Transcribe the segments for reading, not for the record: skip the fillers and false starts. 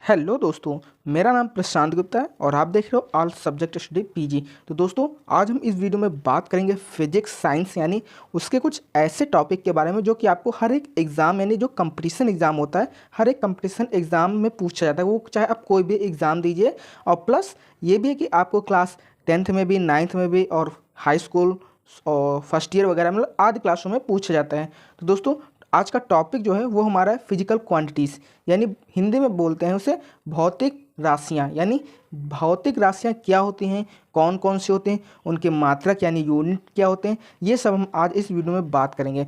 Hello दोस्तों, मेरा नाम प्रशांत गुप्ता है और आप देख रहे हो ऑल सब्जेक्ट स्टडी पीजी। तो दोस्तों, आज हम इस वीडियो में बात करेंगे फिजिक्स साइंस यानी उसके कुछ ऐसे टॉपिक के बारे में जो कि आपको हर एक एग्ज़ाम यानी जो कंपटीशन एग्ज़ाम होता है, हर एक कंपटीशन एग्ज़ाम में पूछा जाता है। वो चाहे आप कोई भी एग्ज़ाम दीजिए, और प्लस ये भी है कि आपको क्लास 10th में भी, 9th में भी और हाई स्कूल और फर्स्ट ईयर वगैरह मतलब आदि क्लासों में पूछा जाता है। तो दोस्तों, आज का टॉपिक जो है वो हमारा है फिजिकल क्वांटिटीज़, यानी हिंदी में बोलते हैं उसे भौतिक राशियाँ। यानी भौतिक राशियाँ क्या होती हैं, कौन कौन से होते हैं, उनके मात्रक यानी यूनिट क्या होते हैं, ये सब हम आज इस वीडियो में बात करेंगे।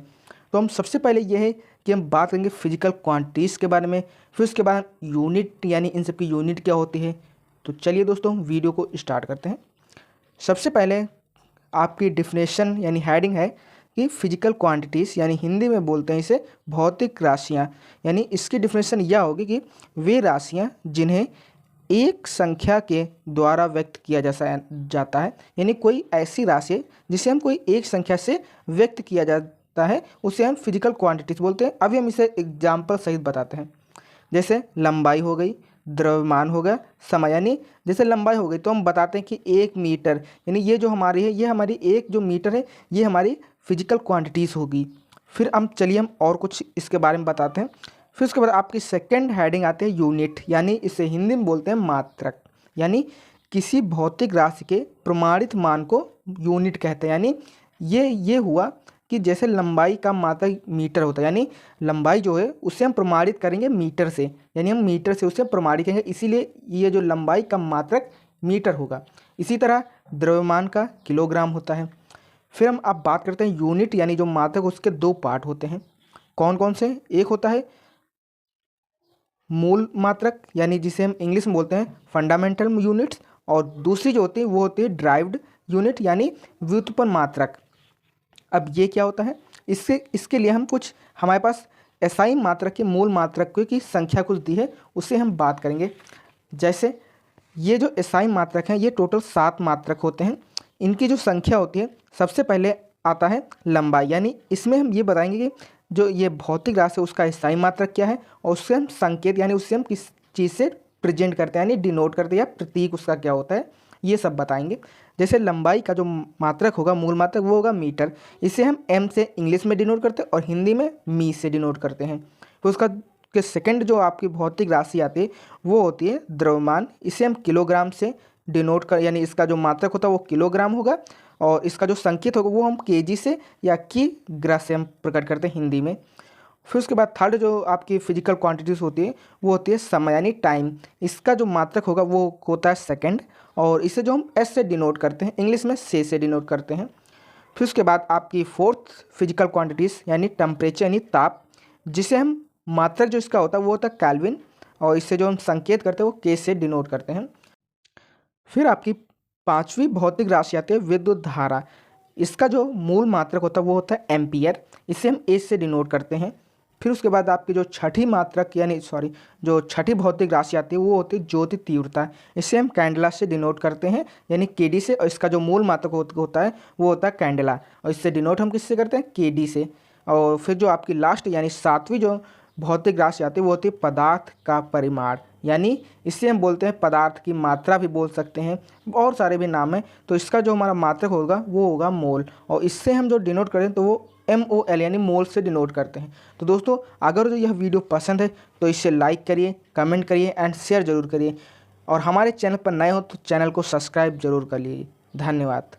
तो हम सबसे पहले ये है कि हम बात करेंगे फिजिकल क्वांटिटीज़ के बारे में, फिर उसके बाद यूनिट यानी इन सब की यूनिट क्या होती है। तो चलिए दोस्तों, वीडियो को स्टार्ट करते हैं। सबसे पहले आपकी डिफिनेशन यानी हेडिंग है कि फिजिकल क्वांटिटीज़ यानी हिंदी में बोलते हैं इसे भौतिक राशियाँ। यानी इसकी डिफिनेशन यह होगी कि वे राशियाँ जिन्हें एक संख्या के द्वारा व्यक्त किया जाता है, यानी कोई ऐसी राशि है जिसे हम कोई एक संख्या से व्यक्त किया जाता है, उसे हम फिजिकल क्वांटिटीज़ बोलते हैं। अभी हम इसे एग्जाम्पल सहित बताते हैं। जैसे लंबाई हो गई, द्रव्यमान हो गया, समय। यानी जैसे लंबाई हो गई तो हम बताते हैं कि 1 मीटर, यानी ये जो हमारी है, ये हमारी एक जो मीटर है, ये हमारी फिजिकल क्वांटिटीज़ होगी। फिर हम और कुछ इसके बारे में बताते हैं। फिर उसके बाद आपकी सेकंड हेडिंग आती है यूनिट, यानी इसे हिंदी में बोलते हैं मात्रक। यानी किसी भौतिक राशि के प्रमाणित मान को यूनिट कहते हैं। यानी ये हुआ कि जैसे लंबाई का मात्रक मीटर होता है, यानी लंबाई जो है उसे हम प्रमाणित करेंगे मीटर से, यानी हम मीटर से उसे प्रमाणित करेंगे, इसीलिए ये जो लंबाई का मात्रक मीटर होगा। इसी तरह द्रव्यमान का किलोग्राम होता है। फिर हम अब बात करते हैं यूनिट यानी जो मात्रक, उसके दो पार्ट होते हैं। कौन कौन से? एक होता है मूल मात्रक, यानी जिसे हम इंग्लिश में बोलते हैं फंडामेंटल यूनिट्स, और दूसरी जो होती है वो होती है ड्राइव्ड यूनिट यानी व्युत्पन्न मात्रक। अब ये क्या होता है, इसके लिए हम कुछ हमारे पास एसआई मात्रक के मूल मात्रक की संख्या कुछ दी है, उससे हम बात करेंगे। जैसे ये जो एसआई मात्रक हैं, ये टोटल 7 मात्रक होते हैं। इनकी जो संख्या होती है, सबसे पहले आता है लंबाई, यानी इसमें हम ये बताएंगे कि जो ये भौतिक राशि है उसका एसआई मात्रक क्या है, और उससे हम संकेत यानी उससे हम किस चीज़ से प्रेजेंट करते हैं, यानी डिनोट करते हैं, या प्रतीक उसका क्या होता है, ये सब बताएंगे। जैसे लंबाई का जो मात्रक होगा, मूल मात्रक, वो होगा मीटर। इसे हम एम से इंग्लिश में डिनोट करते हैं और हिंदी में मी से डिनोट करते हैं। तो उसका के सेकंड जो आपकी भौतिक राशि आती है वो होती है द्रव्यमान। इसे हम किलोग्राम से डिनोट कर, यानी इसका जो मात्रक होता है वो किलोग्राम होगा, और इसका जो संकेत होगा वो हम केजी से या किग्रा से हम प्रकट करते हैं हिंदी में। फिर उसके बाद थर्ड जो आपकी फिजिकल क्वांटिटीज़ होती है वो होती है समय यानी टाइम। इसका जो मात्रक होगा वो होता है सेकंड, और इसे जो हम एस से डिनोट करते हैं, इंग्लिश में से डिनोट करते हैं। फिर उसके बाद आपकी फोर्थ फिजिकल क्वांटिटीज़ यानी टेम्परेचर यानी ताप, जिसे हम मात्रक जो इसका होता है वो होता है केल्विन, और इससे जो हम संकेत करते हैं वो के से डिनोट करते हैं। फिर आपकी पांचवी भौतिक राशि आती है विद्युत धारा। इसका जो मूल मात्रक होता है वो होता है एम्पियर, इसे हम ए से डिनोट करते हैं। फिर उसके बाद आपकी जो छठी मात्रक यानी जो छठी भौतिक राशि आती है वो होती है ज्योति तीव्रता। इसे हम कैंडला से डिनोट करते हैं, यानी केडी से, और इसका जो मूल मात्रक होता है वो होता है कैंडला, और इससे डिनोट हम किससे करते हैं, केडी से। और फिर जो आपकी लास्ट यानी सातवीं जो भौतिक राशि आती है वो होती है पदार्थ का परिमाण, यानी इससे हम बोलते हैं पदार्थ की मात्रा भी बोल सकते हैं, और सारे भी नाम हैं। तो इसका जो हमारा मात्रक होगा वो होगा मोल, और इससे हम जो डिनोट करें तो वो MOL यानी मोल से डिनोट करते हैं। तो दोस्तों, अगर जो यह वीडियो पसंद है तो इसे लाइक करिए, कमेंट करिए एंड शेयर ज़रूर करिए, और हमारे चैनल पर नए हो तो चैनल को सब्सक्राइब जरूर कर लीजिए। धन्यवाद।